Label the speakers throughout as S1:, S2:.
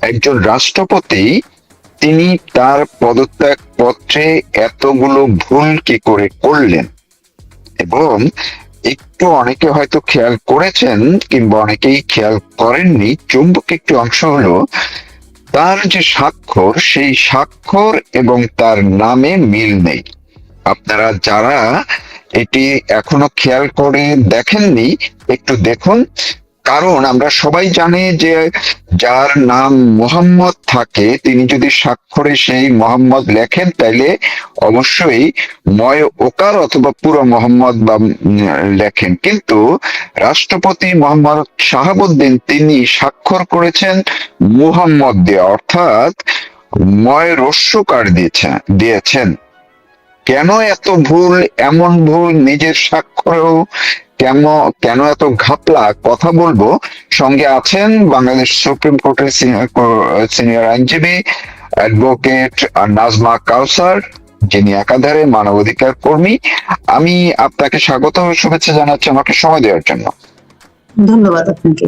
S1: একজন রাষ্ট্রপতি তিনি তার পদত্যাগ পত্রে এতগুলো ভুল কি করে করলেন, এবং একটু অনেকে হয়তো খেয়াল করেছেন কিংবা অনেকেই খেয়াল করেননি, চুম্বক একটি অংশ হলো তার যে স্বাক্ষর, সেই স্বাক্ষর এবং তার নামে মিল নেই। আপনারা যারা এটি এখনো খেয়াল করে দেখেননি একটু দেখুন, কারণ আমরা সবাই জানি যে যার নাম মোহাম্মদ থাকে তিনি যদি স্বাক্ষরে সেই মোহাম্মদ লেখেন তাইলে অবশ্যই ময় ওকার অথবা পুরো মোহাম্মদ বা লেখেন, কিন্তু রাষ্ট্রপতি মোহাম্মদ শাহাবুদ্দিন তিনি স্বাক্ষর করেছেন মুহাম্মদ দিয়ে, অর্থাৎ ময় রস্যকার দিয়েছেন। কেন এত ভুল, এমন ভুল নিজের স্বাক্ষরেও কেন কেন এত ঘাপলা, কথা বলবো। সঙ্গে আছেন বাংলাদেশ সুপ্রিম কোর্টের সিনিয়র আইনজীবী অ্যাডভোকেট নাজমা কাউসার, যিনি একাধারে মানবাধিকার কর্মী। আমি আপনাকে স্বাগত ও শুভেচ্ছা জানাচ্ছি আমাকে সময় দেওয়ার জন্য।
S2: ধন্যবাদ আপনাকে।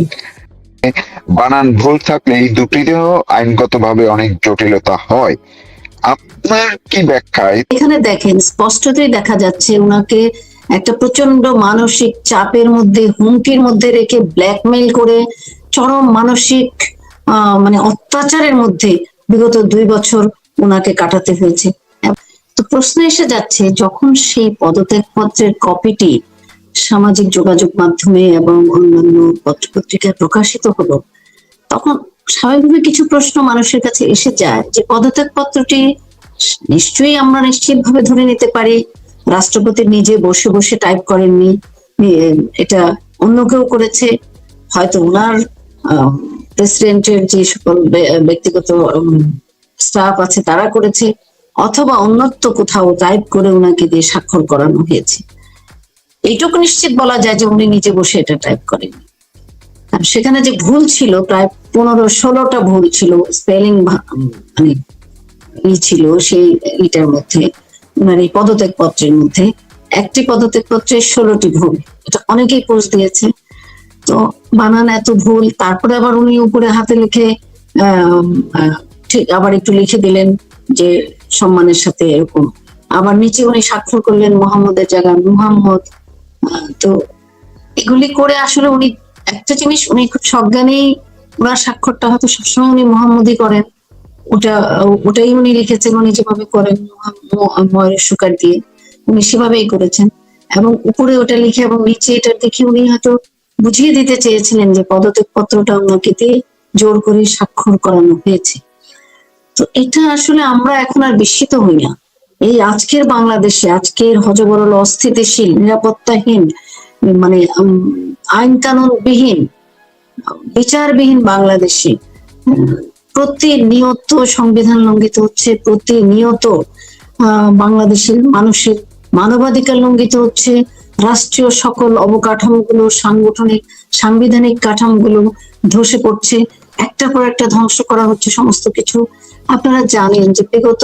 S1: বানান ভুল থাকলে এই দুটিতেও আইনগতভাবে অনেক জটিলতা হয়। আপনার কি ব্যাখ্যায়?
S2: এখানে দেখেন স্পষ্টতই দেখা যাচ্ছে ওনাকে একটা প্রচন্ড মানসিক চাপের মধ্যে, হুমকির মধ্যে রেখে ব্ল্যাকমেইল করে চরম মানসিক মানে অত্যাচারের মধ্যে বিগত 2 বছর ওনাকে কাটাতে হয়েছে। তো প্রশ্ন এসে যাচ্ছে, যখন সেই পদত্যাগ পত্রের কপিটি সামাজিক যোগাযোগ মাধ্যমে এবং অন্যান্য পত্রপত্রিকায় প্রকাশিত হলো, তখন স্বাভাবিকভাবে কিছু প্রশ্ন মানুষের কাছে এসে যায় যে পদত্যাগ পত্রটি নিশ্চয়ই আমরা নিশ্চিতভাবে ধরে নিতে পারি রাষ্ট্রপতি নিজে বসে বসে টাইপ করেননি, এটা অন্য কেউ করেছে, হয়তো ওনার প্রেসিডেন্টের যে সকল ব্যক্তিগত স্টাফ আছে তারা করেছে, অথবা অন্যত্র কোথাও টাইপ করে ওনাকে দিয়ে স্বাক্ষর করানো হয়েছে। এইটুকু নিশ্চিত বলা যায় যে উনি নিজে বসে এটা টাইপ করেননি। সেখানে যে ভুল ছিল প্রায় 15-16টা ভুল ছিল, স্পেলিং মানে ছিল সেই ইটার মধ্যে, মানে পদত্যাগ পত্রের মধ্যে একটি পদত্যাগ পত্রে 16টি ভুল, এটা অনেকেই পোস্ট দিয়েছে। তো বানান এত ভুল, তারপরে আবার উনি উপরে হাতে লিখে ঠিক আবার একটু লিখে দিলেন যে সম্মানের সাথে এরকম, আবার নিচে উনি স্বাক্ষর করলেন মোহাম্মদের জায়গায় মুহাম্মদ। তো এগুলি করে আসলে উনি একটা জিনিস, উনি খুব সজ্ঞানেই ওনার স্বাক্ষরটা হয়তো সবসময় উনি মোহাম্মদই করেন, ওটাই উনি লিখেছেন, উনি যেভাবে করেন ময়ের সুকার দিয়ে উনি সেভাবেই করেছেন, এবং উপরে ওটা লিখে এবং নিচে এটা দেখে উনি হয়তো বুঝিয়ে দিতে চেয়েছিলেন যে পদত্যাগ পত্রটা ওনাকে দিয়ে জোর করে স্বাক্ষর করানো হয়েছে। তো এটা আসলে আমরা এখন আর বিস্মিত হই না। এই আজকের বাংলাদেশে, আজকের হযবরল অস্থিতিশীল নিরাপত্তাহীন মানে আইন কানুন বিহীন বিচারবিহীন বাংলাদেশে প্রতিনিয়ত সংবিধান লঙ্ঘিত হচ্ছে, প্রতিনিয়ত বাংলাদেশের মানুষের মানবাধিকার লঙ্ঘিত হচ্ছে, রাষ্ট্রীয় সকল অবকাঠামোগুলো, সাংবিধানিক কাঠামোগুলো ধসে পড়ছে, একটা পর একটা ধ্বংস করা হচ্ছে সমস্ত কিছু। আপনারা জানেন যে বিগত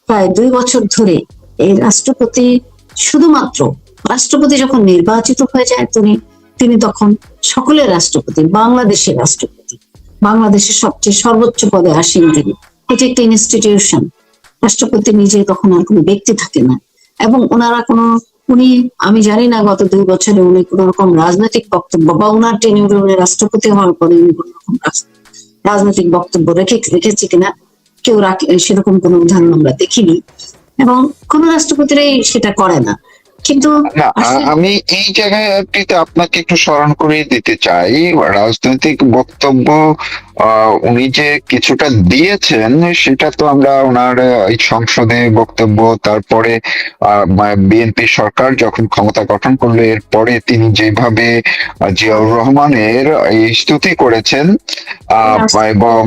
S2: প্রায় 2 বছর ধরে এই রাষ্ট্রপতি, শুধুমাত্র রাষ্ট্রপতি যখন নির্বাচিত হয়ে যায় তিনি তখন সকলের রাষ্ট্রপতি, বাংলাদেশের রাষ্ট্রপতি, বাংলাদেশের সবচেয়ে সর্বোচ্চ পদে আসীন তিনি। এটি একটা ইনস্টিটিউশন, রাষ্ট্রপতি নিজে তখন আর কোনো ব্যক্তি থাকে না, এবং ওনারা উনি আমি জানি না গত 2 বছরে উনি কোন রকম রাজনৈতিক বক্তব্য বা ওনার টেনিউরে উনি রাষ্ট্রপতি হওয়ার পরে উনি কোন রকম রাজনৈতিক বক্তব্য রেখেছে কিনা, কেউ সেরকম কোনো উদাহরণ আমরা দেখিনি, এবং কোন রাষ্ট্রপতিরাই সেটা করে না। কিন্তু
S1: আমি এই জায়গাটিতে আপনাকে একটু স্মরণ করিয়ে দিতে চাই, রাজনৈতিক বক্তব্য উনি যে কিছুটা দিয়েছেন সেটা তো আমরা ওনার এই সংসদে বক্তব্য, তারপরে বিএনপি সরকার যখন ক্ষমতা গঠন করলো এরপরে তিনি যেভাবে জিয়াউর রহমানের এই স্তুতি করেছেন, এবং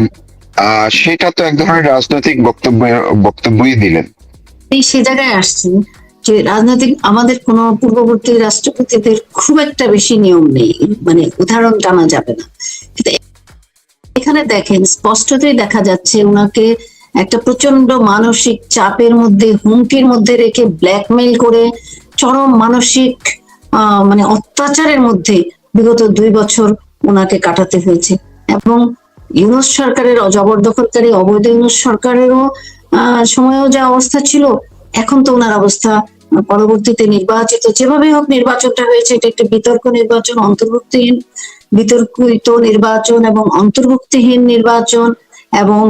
S1: সেটা তো এক ধরনের রাজনৈতিক বক্তব্যই দিলেন।
S2: সে জায়গায় আসছি যে রাজনৈতিক আমাদের কোন পূর্ববর্তী রাষ্ট্রপতিদের খুব একটা বেশি নিয়ম নেই, মানে উদাহরণ টানা যাবে না। কিন্তু এখানে দেখেন স্পষ্টতই দেখা যাচ্ছে ওনাকে একটা প্রচন্ড মানসিক চাপের মধ্যে, হুমকির মধ্যে রেখে ব্ল্যাকমেইল করে চরম মানসিক মানে অত্যাচারের মধ্যে বিগত 2 বছর ওনাকে কাটাতে হয়েছে, এবং ইউনূস সরকারের জবরদখলকারী অবৈধ ইউনূস সরকারেরও সময়েও যা অবস্থা ছিল, এখন তো ওনার অবস্থা পরবর্তীতে নির্বাচিত যেভাবে হোক নির্বাচনটা হয়েছে, এটা একটা বিতর্ক নির্বাচন, অন্তর্ভুক্তিহীন বিতর্কিত নির্বাচন এবং অন্তর্ভুক্তিহীন নির্বাচন এবং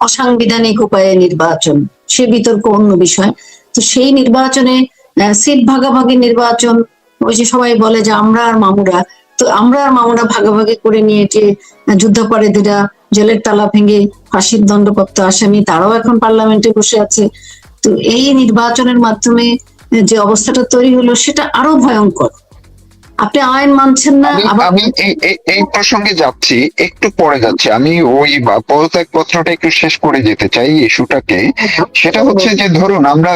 S2: অসাংবিধানিক উপায়ে নির্বাচন, সে বিতর্ক অন্য বিষয়। তো সেই নির্বাচনে সিট ভাগাভাগি নির্বাচন, ওই যে সবাই বলে যে আমরা আর মামুরা, তো আমরা আর মামুরা ভাগাভাগি করে নিয়ে যে যুদ্ধাপরাধীরা জেলের তালা ভেঙে ফাঁসির দণ্ডপ্রাপ্ত আসামি তারাও এখন পার্লামেন্টে বসে আছে। তো এই নির্বাচনের মাধ্যমে যে অবস্থাটা তৈরি হলো সেটা আরো ভয়ঙ্কর। আপনি আইন মানছেন না, আবার
S1: আমি এই প্রসঙ্গে যাচ্ছি, একটু পরে যাচ্ছি। আমি ওই পদত্যাগ পত্রটা একটু শেষ করে যেতে চাই ইস্যুটাকে। সেটা হচ্ছে যে ধরুন আমরা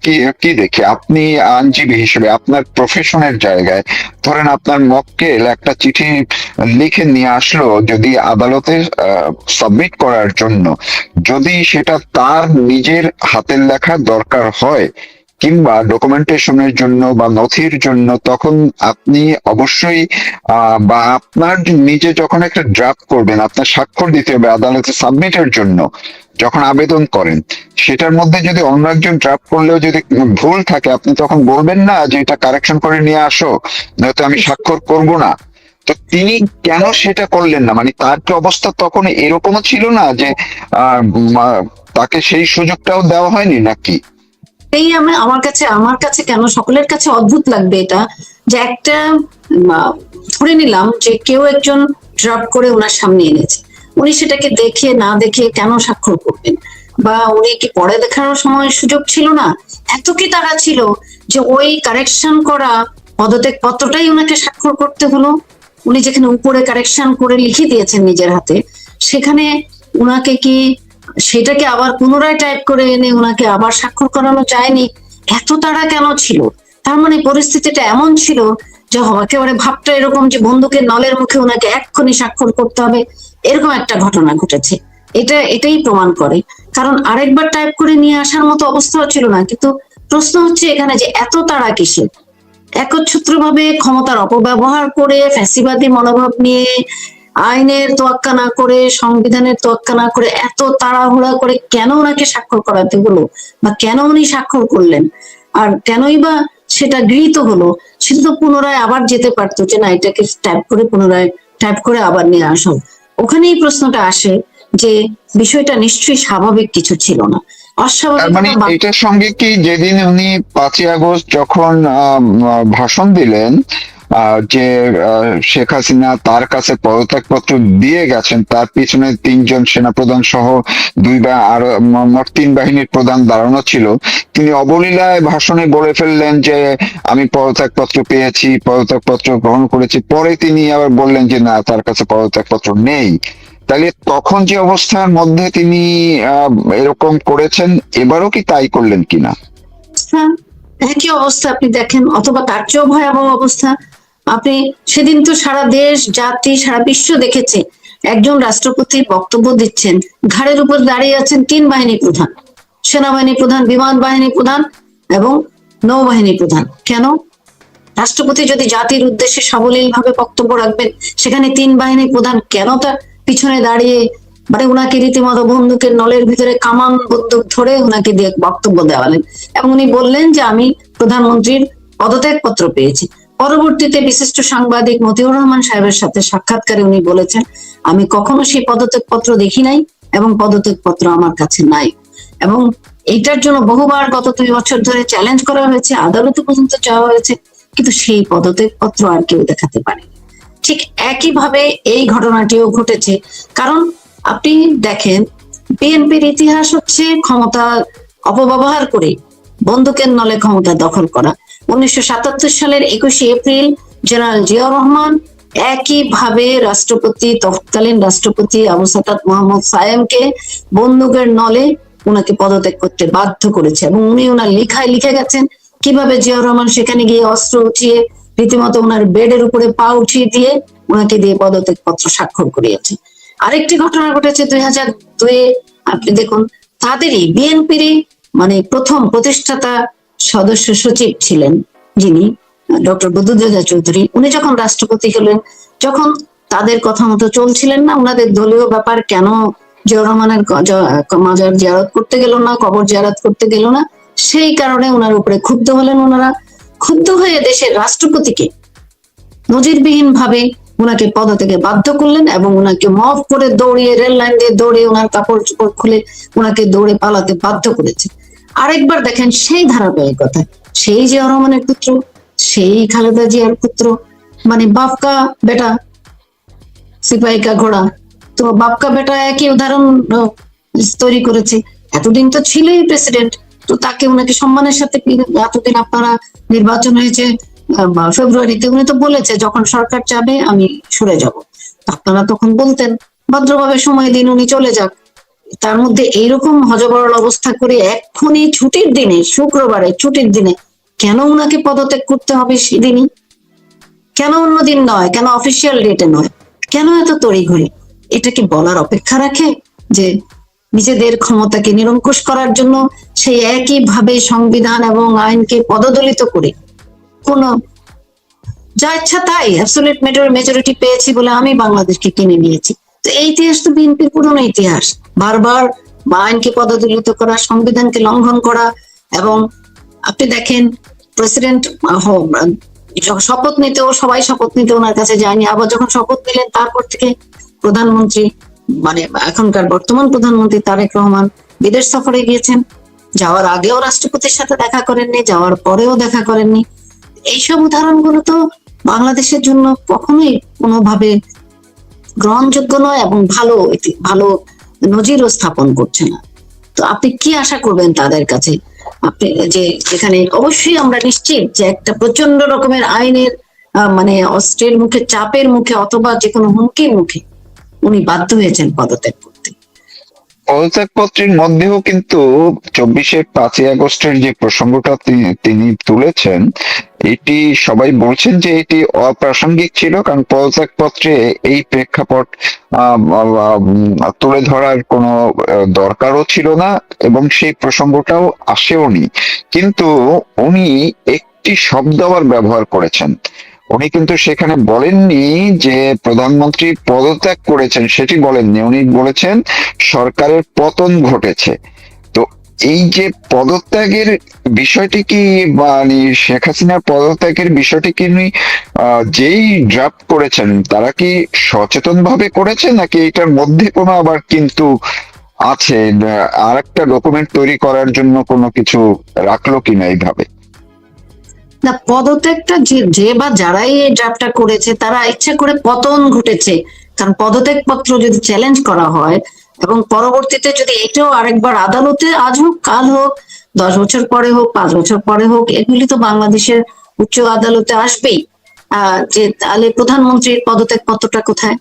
S1: কি কি দেখি, আপনি আইনজীবী হিসেবে আপনার প্রফেশনের জায়গায় ধরেন আপনার মক্কেল একটা চিঠি লিখে নিয়ে আসলো যদি আদালতে সাবমিট করার জন্য, যদি সেটা তার নিজের হাতের লেখা দরকার হয় কিংবা ডকুমেন্টেশনের জন্য বা নথির জন্য, তখন আপনি অবশ্যই বা আপনার নিজে যখন একটা ড্রাফট করবেন, আপনার স্বাক্ষর দিতে হবে আদালতে সাবমিটের জন্য। যখন আবেদন করেন সেটার মধ্যে যদি অন্য একজন ড্রাফট করলেও যদি ভুল থাকে, আপনি তখন বলবেন না যে এটা কারেকশন করে নিয়ে আসো, নয়তো আমি স্বাক্ষর করব না। তো তিনি কেন সেটা করলেন না? মানে তার কি অবস্থা তখন এরকমও ছিল না যে তাকে সেই সুযোগটাও দেওয়া হয়নি নাকি?
S2: এই আমার কাছে কেন সকলের কাছে অদ্ভুত লাগবে এটা, যে একটা ধরে নিলাম যে কেউ একজন ড্রাফট করে ওনার সামনে এনেছে, উনি সেটাকে দেখে না দেখে কেন স্বাক্ষর করবেন? বা উনি কি পরে দেখার সময় সুযোগ ছিল না? এত কি তারা ছিল যে ওই কারেকশন করা পদত্যাগ পত্রটাই ওনাকে স্বাক্ষর করতে হলো? উনি যেখানে উপরে কারেকশন করে লিখে দিয়েছেন নিজের হাতে, সেখানে উনাকে কি সেটাকে আবার পুনরায় টাইপ করে এনে ওনাকে আবার স্বাক্ষর করানো যায়নি? এত তাড়া কেন ছিল? তার মানে পরিস্থিতিটা এমন ছিল যে একেবারে ভাবটা এরকম যে বন্দুকের নলের মুখে ওনাকে এক্ষুনি স্বাক্ষর করতে হবে, এরকম একটা ঘটনা ঘটেছে। এটাই প্রমাণ করে, কারণ আরেকবার টাইপ করে নিয়ে আসার মতো অবস্থাও ছিল না। কিন্তু প্রশ্ন হচ্ছে এখানে যে এত তাড়া কিসের? একচ্ছত্রভাবে ক্ষমতার অপব্যবহার করে, ফ্যাসিবাদী মনোভাব নিয়ে, আইনের তোয়াক্কা না করে, সংবিধানের তোয়াক্কা না করে এত তাড়াহুড়া করে কেন ওনাকে স্বাক্ষর করাতে হলো, বা কেন উনি স্বাক্ষর করলেন? আর কেনই বা সেটা গৃহীত হলো? সেটা তো পুনরায় আবার যেতে পারতো যে না এটাকে টাইপ করে পুনরায় টাইপ করে আবার নিয়ে আসো। ওখানেই প্রশ্নটা আসে যে বিষয়টা নিশ্চয়ই স্বাভাবিক কিছু ছিল না,
S1: তার
S2: অস্বাভাবিক।
S1: মানে এটার সঙ্গে কি যেদিন উনি 5ই আগস্ট যখন ভাষণ দিলেন যে শেখ হাসিনা তার কাছে পদত্যাগপত্র দিয়ে গেছেন, তার পিছনে 3জন সেনাপ্রধান সহ বা আরো মোট 3 বাহিনীর প্রধান দাঁড়ানো ছিল, তিনি অবলীলায় ভাষণে বলে ফেললেন যে আমি পদত্যাগপত্র পেয়েছি, পদত্যাগপত্র গ্রহণ করেছি। পরে তিনি আবার বললেন যে না, তার কাছে পদত্যাগপত্র নেই। তাহলে তখন যে অবস্থার মধ্যে তিনি এরকম করেছেন, এবারও কি তাই করলেন কিনা?
S2: হ্যাঁ, একই অবস্থা আপনি দেখেন, অথবা তার চেয়েও ভয়াবহ অবস্থা। আপনি সেদিন তো সারা দেশ জাতি সারা বিশ্ব দেখেছে, একজন রাষ্ট্রপতি বক্তব্য দিচ্ছেন, ঘাড়ের উপর দাঁড়িয়ে আছেন 3 বাহিনী প্রধান, সেনাবাহিনী প্রধান, বিমান বাহিনী প্রধান এবং নৌবাহিনী প্রধান। কেন? রাষ্ট্রপতি যদি জাতির উদ্দেশ্যে সাবলীল ভাবে বক্তব্য রাখবেন, সেখানে 3 বাহিনী প্রধান কেন তার পিছনে দাঁড়িয়ে, মানে উনাকে রীতিমতো বন্দুকের নলের ভিতরে কামান বন্দুক ধরে উনাকে দিয়ে বক্তব্য দেওয়ালেন, এবং উনি বললেন যে আমি প্রধানমন্ত্রীর পদত্যাগ পত্র পেয়েছি। পরবর্তীতে বিশিষ্ট সাংবাদিক মতিউর রহমান সাহেবের সাথে সাক্ষাৎকারে উনি বলেছেন আমি কখনো সেই পদত্যাগ পত্র দেখি নাই এবং পদত্যাগ পত্র আমার কাছে নাই। এবং এইটার জন্য বহুবার গত 2 বছর ধরে চ্যালেঞ্জ করা হয়েছে, আদালতে পর্যন্ত যাওয়া হয়েছে, কিন্তু সেই পদত্যাগ পত্র আর কেউ দেখাতে পারেনি। ঠিক একইভাবে এই ঘটনাটিও ঘটেছে। কারণ আপনি দেখেন, বিএনপির ইতিহাস হচ্ছে ক্ষমতা অপব্যবহার করে বন্দুকের নলে ক্ষমতা দখল করা। 1977 সালের 21শে এপ্রিল জেনারেল জিয়াউর রহমান একইভাবে তৎকালীন রাষ্ট্রপতি আবু সাদাত মোহাম্মদ সায়েমকে বন্দুকের নলে উনাকে পদত্যাগ করতে বাধ্য করেছে, এবং উনি ওনার লেখায় লিখে গেছেন কিভাবে জিয়াউর রহমান সেখানে গিয়ে অস্ত্র উঠিয়ে রীতিমতো ওনার বেডের উপরে পা উঠিয়ে দিয়ে ওনাকে দিয়ে পদত্যাগ পত্র স্বাক্ষর করিয়েছে। আরেকটি ঘটনা ঘটেছে 2002-এ, আপনি দেখুন তাদেরই বিএনপিরই মানে প্রথম প্রতিষ্ঠাতা সদস্য সচিব ছিলেন যিনি ডক্টর বদরুদ্দোজা চৌধুরী, উনি যখন রাষ্ট্রপতি হলেন, যখন তাদের কথা মতো চলছিলেন না, ওনাদের দলীয় ব্যাপার কেন জিয়াউর রহমানের মাজার জিয়ারত করতে গেল না, কবর জিয়ারত করতে গেল না, সেই কারণে ওনার উপরে ক্ষুব্ধ হলেন। ওনারা ক্ষুব্ধ হয়ে দেশের রাষ্ট্রপতিকে নজিরবিহীন ভাবে ওনাকে পদত্যাগে বাধ্য করলেন এবং ওনাকে মফ করে দৌড়িয়ে, রেল লাইন দিয়ে দৌড়িয়ে, ওনার কাপড় চোপড় খুলে ওনাকে দৌড়ে পালাতে বাধ্য করেছে। আরেকবার দেখেন সেই ধারাবাহিকতা, সেই জিয়াউর রহমানের পুত্র, সেই খালেদা জিয়ার পুত্র, মানে বাপকা বেটা সিপাহী কা ঘোড়া, তো বাপকা বেটা একই উদাহরণ তৈরি করেছে। এতদিন তো ছিলই প্রেসিডেন্ট, তো তাকে ওনাকে সম্মানের সাথে এতদিন আপনারা, নির্বাচন হয়েছে ফেব্রুয়ারিতে, উনি তো বলেছে যখন সরকার চাবে আমি সরে যাব, আপনারা তখন বলতেন ভদ্রভাবে সময় দিন, উনি চলে যাক। তার মধ্যে এইরকম হযবরল অবস্থা করে এক্ষুনি ছুটির দিনে, শুক্রবারে ছুটির দিনে কেন উনাকে পদত্যাগ করতে হবে সেদিনই? কেন অন্যদিন নয়? কেন অফিসিয়াল ডেটে নয়? কেন এত তড়িঘড়ি? এটা কি বলার অপেক্ষা রাখে যে নিজেদের ক্ষমতাকে নিরঙ্কুশ করার জন্য সেই একই ভাবে সংবিধান এবং আইনকে পদদলিত করে কোন যা ইচ্ছা তাই অ্যাবসলিউট মেজরিটি পেয়েছি বলে আমি বাংলাদেশকে কিনে নিয়েছি? তো এই ইতিহাস তো বিএনপির পুরনো ইতিহাস, বারবার আইনকে পদদলিত করা, সংবিধানকে লঙ্ঘন করা। এবং আপনি দেখেন প্রেসিডেন্ট শপথ নিতেও, সবাই শপথ নিতে ওনার কাছে যায়নি, আবার যখন শপথ নিলেন তারপর থেকে প্রধানমন্ত্রী, মানে এখনকার বর্তমান প্রধানমন্ত্রী তারেক রহমান বিদেশ সফরে গিয়েছেন, যাওয়ার আগেও রাষ্ট্রপতির সাথে দেখা করেননি, যাওয়ার পরেও দেখা করেননি। এইসব উদাহরণগুলো তো বাংলাদেশের জন্য কখনোই কোনোভাবে গ্রহণযোগ্য নয় এবং ভালো ভালো নজিরও স্থাপন করছে না। তো আপনি কি আশা করবেন তাদের কাছে? আপনি যে যেখানে অবশ্যই আমরা নিশ্চিত যে একটা প্রচন্ড রকমের আইনের মানে অস্ত্রের মুখে, চাপের মুখে অথবা যে কোনো হুমকির মুখে উনি বাধ্য হয়েছেন পদত্যাগ করতে।
S1: পদত্যাগপত্রের মধ্যেও কিন্তু 5ই আগস্টের যে প্রসঙ্গটা তিনি তুলেছেন, এটি সবাই বলছেন যে এটি অপ্রাসঙ্গিক ছিল, কারণ পদত্যাগপত্রে এই প্রেক্ষাপট তুলে ধরার কোনো দরকারও ছিল না এবং সেই প্রসঙ্গটাও আসেওনি। কিন্তু উনি একটি শব্দ আবার ব্যবহার করেছেন। উনি কিন্তু সেখানে বলেননি যে প্রধানমন্ত্রী পদত্যাগ করেছেন, সেটি বলেননি। উনি বলেছেন সরকারের পতন ঘটেছে। তো এই যে পদত্যাগের বিষয়টি কি, মানে শেখ হাসিনার পদত্যাগের বিষয়টি কি উনি যেই ড্রাফট করেছেন তারা কি সচেতন ভাবে করেছেন, নাকি এটার মধ্যে কোনো আবার কিন্তু আছে, আর একটা ডকুমেন্ট তৈরি করার জন্য কোনো কিছু রাখলো কিনা এইভাবে?
S2: না, পদত্যাগটা যে বা যারাই এই ড্রাফটটা করেছে তারা ইচ্ছা করে পতন ঘটেছে। কারণ পদত্যাগ পত্র যদি চ্যালেঞ্জ করা হয় এবং পরবর্তীতে যদি এটাও আরেকবার আদালতে, আজ হোক কাল হোক, 10 বছর পরে হোক, 5 বছর পরে হোক, এগুলি তো বাংলাদেশের উচ্চ আদালতে আসবেই, যে তাহলে প্রধানমন্ত্রীর পদত্যাগ পত্রটা কোথায়?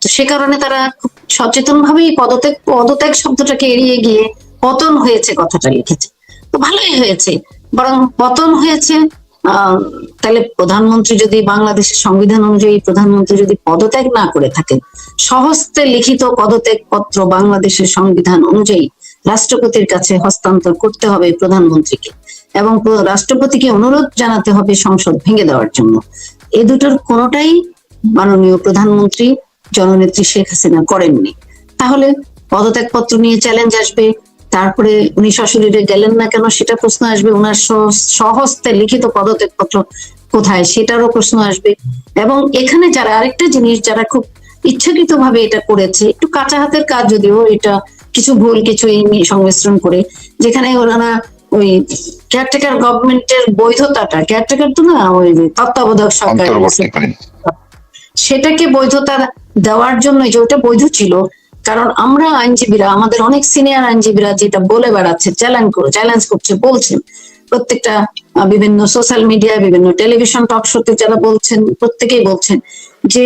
S2: তো সে কারণে তারা খুব সচেতন ভাবেই পদত্যাগ শব্দটাকে এড়িয়ে গিয়ে পতন হয়েছে কথাটা লিখেছে। তো ভালোই হয়েছে, বরং পতন হয়েছে। তাহলে প্রধানমন্ত্রী যদি, বাংলাদেশের সংবিধান অনুযায়ী প্রধানমন্ত্রী যদি পদত্যাগ না করে থাকেন, স্বহস্তে লিখিত পদত্যাগ পত্র বাংলাদেশের সংবিধান অনুযায়ী রাষ্ট্রপতির কাছে হস্তান্তর করতে হবে প্রধানমন্ত্রীকে, এবং রাষ্ট্রপতিকে অনুরোধ জানাতে হবে সংসদ ভেঙে দেওয়ার জন্য। এ দুটোর কোনোটাই মাননীয় প্রধানমন্ত্রী জননেত্রী শেখ হাসিনা করেননি। তাহলে পদত্যাগ পত্র নিয়ে চ্যালেঞ্জ আসবে, তারপরে উনি সশরীরে গেলেন না কেন সেটা প্রশ্ন আসবে, ওনার স্বহস্তে লিখিত পদত্যাগ পত্র কোথায় সেটারও প্রশ্ন আসবে। এবং এখানে যারা, আরেকটা জিনিস, যারা খুব ইচ্ছাকৃত ভাবে এটা করেছে, একটু কাঁচা হাতের কাজ যদিও, এটা কিছু ভুল কিছু সংমিশ্রণ করে, যেখানে ওনারা ওই কেয়ারটেকার গভর্নমেন্টের বৈধতাটা, কেয়ারটেকার তো না, ওই তত্ত্বাবধায়ক সরকার, সেটাকে বৈধতা দেওয়ার জন্য, যে ওটা বৈধ ছিল, কারণ আমরা আইনজীবীরা, আমাদের অনেক সিনিয়র আইনজীবীরা যেটা বলে বেড়াচ্ছে, চ্যালেঞ্জ করছে, বলছেন প্রত্যেকটা বিভিন্ন সোশ্যাল মিডিয়ায়, বিভিন্ন টেলিভিশন টক শোতে যারা বলছেন, প্রত্যেকেই বলছেন যে,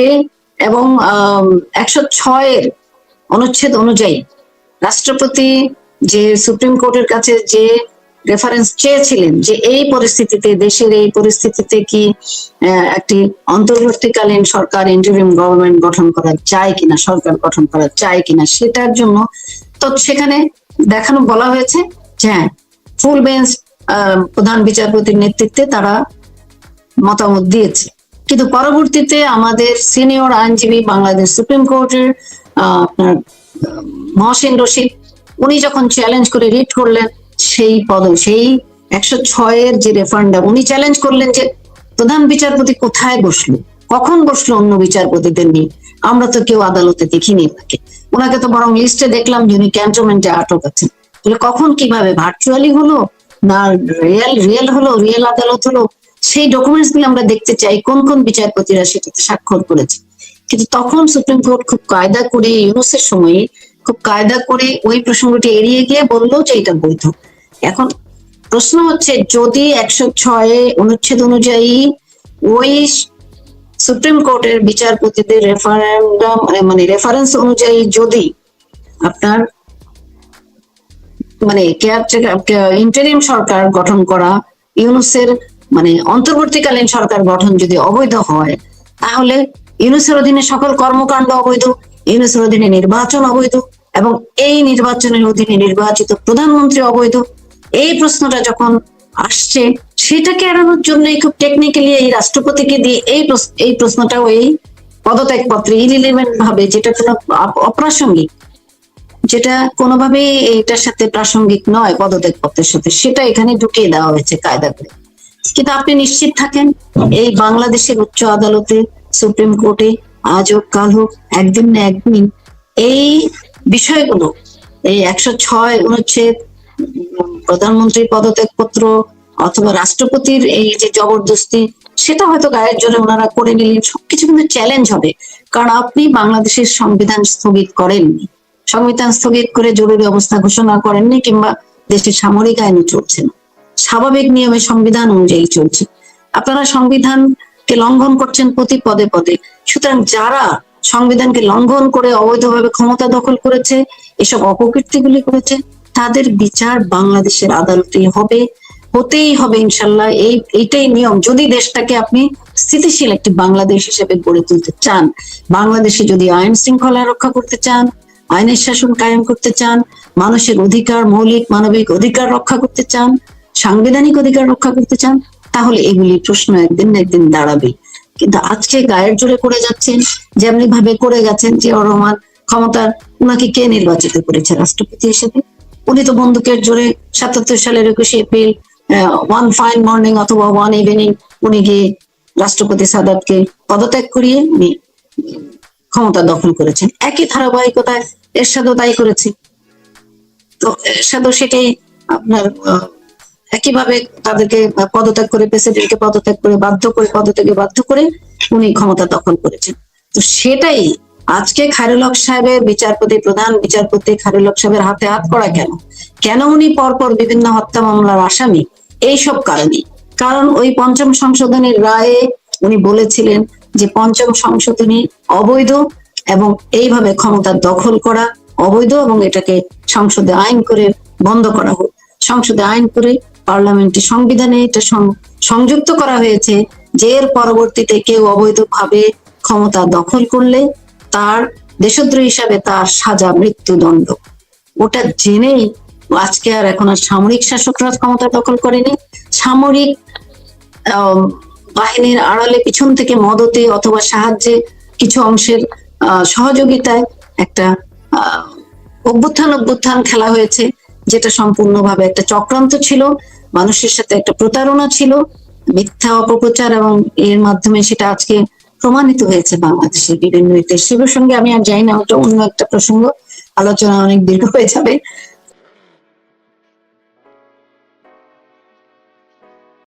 S2: এবং 106 অনুচ্ছেদ অনুযায়ী রাষ্ট্রপতি যে সুপ্রিম কোর্টের কাছে যে রেফারেন্স চেয়েছিলেন যে এই পরিস্থিতিতে, দেশের এই পরিস্থিতিতে কি একটি অন্তর্বর্তীকালীন সরকার, ইন্টারিম গভর্নমেন্ট গঠন করা যায় কিনা, সরকার গঠন করা যায় কিনা, সেটার জন্য তো সেখানে বলা হয়েছে যে হ্যাঁ, ফুল বেঞ্চ প্রধান বিচারপতির নেতৃত্বে তারা মতামত দিয়েছে। কিন্তু পরবর্তীতে আমাদের সিনিয়র আইনজীবী বাংলাদেশ সুপ্রিম কোর্টের আপনার মহসিন রশিদ, উনি যখন চ্যালেঞ্জ করে রিট করলেন সেই 106-এর যে রেফারেন্ডাম, উনি চ্যালেঞ্জ করলেন যে প্রধান বিচারপতি কোথায় বসলো, কখন বসলো অন্য বিচারপতিদের নিয়ে, আমরা তো কেউ আদালতে দেখিনি ওনাকে। ওনাকে তো বরং লিস্টে দেখলাম যে উনি ক্যান্টনমেন্টে আটক আছেন। তাহলে কখন কিভাবে, ভার্চুয়ালি হলো না রিয়েল হলো, রিয়েল আদালত হলো, সেই ডকুমেন্টস গুলো আমরা দেখতে চাই, কোন কোন বিচারপতিরা সেটাতে স্বাক্ষর করেছে। কিন্তু তখন সুপ্রিম কোর্ট খুব কায়দা করে, ইউনুসের সময়ে খুব কায়দা করে ওই প্রসঙ্গটি এড়িয়ে গিয়ে বললো যে এটা বৈধ। এখন প্রশ্ন হচ্ছে, যদি 106 অনুচ্ছেদ অনুযায়ী ওই সুপ্রিম কোর্টের বিচারপতিদের রেফারেন্ডাম মানে রেফারেন্স অনুযায়ী যদি আপনার মানে ইন্টারিম সরকার গঠন করা, ইউনুসের মানে অন্তর্বর্তীকালীন সরকার গঠন যদি অবৈধ হয়, তাহলে ইউনুসের অধীনে সকল কর্মকাণ্ড অবৈধ, ইউনুসের অধীনে নির্বাচন অবৈধ, এবং এই নির্বাচনের অধীনে নির্বাচিত প্রধানমন্ত্রী অবৈধ। এই প্রশ্নটা যখন আসছে, সেটাকে এড়ানোর জন্য খুব টেকনিক্যালি এই রাষ্ট্রপতিকে দিয়ে এই প্রশ্নটাও এই পদত্যাগ পত্রে ইরিলেভেন্ট ভাবে, যেটা কোনো অপ্রাসঙ্গিক, যেটা কোনোভাবেই এটার সাথে প্রাসঙ্গিক নয় পদত্যাগ পত্রের সাথে, সেটা এখানে ঢুকিয়ে দেওয়া হয়েছে কায়দা করে। কিন্তু আপনি নিশ্চিত থাকেন, এই বাংলাদেশের উচ্চ আদালতে, সুপ্রিম কোর্টে আজ হোক কাল হোক, একদিন না একদিন এই বিষয়গুলো, এই 106 অনুচ্ছেদ, প্রধানমন্ত্রীর পদত্যাগ পত্র অথবা রাষ্ট্রপতির এই যে জবরদস্তি, সেটা হয়তো গায়ের জোরে ওনারা করে নিলেন, সবকিছু কিন্তু চ্যালেঞ্জ হবে। কারণ আপনি বাংলাদেশের সংবিধান স্থগিত করেননি, সংবিধান স্থগিত করে জরুরি অবস্থা ঘোষণা করেননি, কিংবা দেশের সামরিক আইনও চলছে না, স্বাভাবিক নিয়মে সংবিধান অনুযায়ী চলছে। আপনারা সংবিধানকে লঙ্ঘন করছেন প্রতি পদে পদে। সুতরাং যারা সংবিধানকে লঙ্ঘন করে অবৈধভাবে ক্ষমতা দখল করেছে, এসব অপকীর্তিগুলি করেছে, তাদের বিচার বাংলাদেশের আদালতেই হবে, হতেই হবে ইনশাল্লাহ। এইটাই নিয়ম। যদি দেশটাকে আপনি স্থিতিশীল একটি বাংলাদেশ হিসেবে গড়ে তুলতে চান, বাংলাদেশে যদি আইন শৃঙ্খলা রক্ষা করতে চান, আইনের শাসন কায়েম করতে চান, মানুষের অধিকার, মৌলিক মানবিক অধিকার রক্ষা করতে চান, সাংবিধানিক অধিকার রক্ষা করতে চান, তাহলে এগুলি প্রশ্ন একদিন না একদিন দাঁড়াবে। কিন্তু আজকে গায়ের জোরে করে যাচ্ছেন, যেমনি ভাবে করে গেছেন। জিয়াউর রহমান ক্ষমতার, উনাকে কে নির্বাচিত করেছে রাষ্ট্রপতি হিসেবে? উনি তো বন্দুকের জোরে 77 সালের 21 এপ্রিল ওয়ান ফাইন মর্নিং অথবা ওয়ান ইভিনিং উনি গিয়ে রাষ্ট্রপতি সাদাতকে পদত্যাগ করিয়ে উনি ক্ষমতা দখল করেছেন। একই ধারাবাহিকতায় এরশাদও তাই করেছে। তো এরশাদও সেটাই আপনার একইভাবে তাদেরকে পদত্যাগ করে, প্রেসিডেন্টকে পদত্যাগ করে পদত্যাগে বাধ্য করে উনি ক্ষমতা দখল করেছেন। তো সেটাই আজকে খায়রুল হক সাহেবের বিচারপতি, প্রধান বিচারপতি খায়রুল হক সাহেবের হাতে হাত করা কেন? কেন উনি পরপর বিভিন্ন হত্যা মামলার আসামি? এইসব কারণে। কারণ ওই পঞ্চম সংশোধনীর রায়ে উনি বলেছিলেন যে পঞ্চম সংশোধনী অবৈধ, এবং এইভাবে ক্ষমতা দখল করা অবৈধ, এবং এটাকে সংসদে আইন করে বন্ধ করা হোক। সংসদে আইন করে পার্লামেন্টে সংবিধানে এটা সংযুক্ত করা হয়েছে যে এর পরবর্তীতে কেউ অবৈধভাবে ক্ষমতা দখল করলে তার দেশদ্রোহী হিসাবে তার সাজা মৃত্যুদণ্ড। ওটা জেনেই আজকে আর এখন আর সামরিক শাসকরা ক্ষমতা দখল করেনি, সামরিক বাহিনীর আড়ালে পিছন থেকে মদতে অথবা সাহায্যে কিছু অংশের সহযোগিতায় একটা অভ্যুত্থান খেলা হয়েছে, যেটা সম্পূর্ণভাবে একটা চক্রান্ত ছিল, মানুষের সাথে একটা প্রতারণা ছিল, মিথ্যা অপপ্রচার, এবং এর মাধ্যমে সেটা আজকে প্রমাণিত হয়েছে বাংলাদেশের বিভিন্ন দেশ। সে প্রসঙ্গে আমি আর যাই না, ওটা অন্য একটা প্রসঙ্গ, আলোচনা অনেক দীর্ঘ হয়ে যাবে।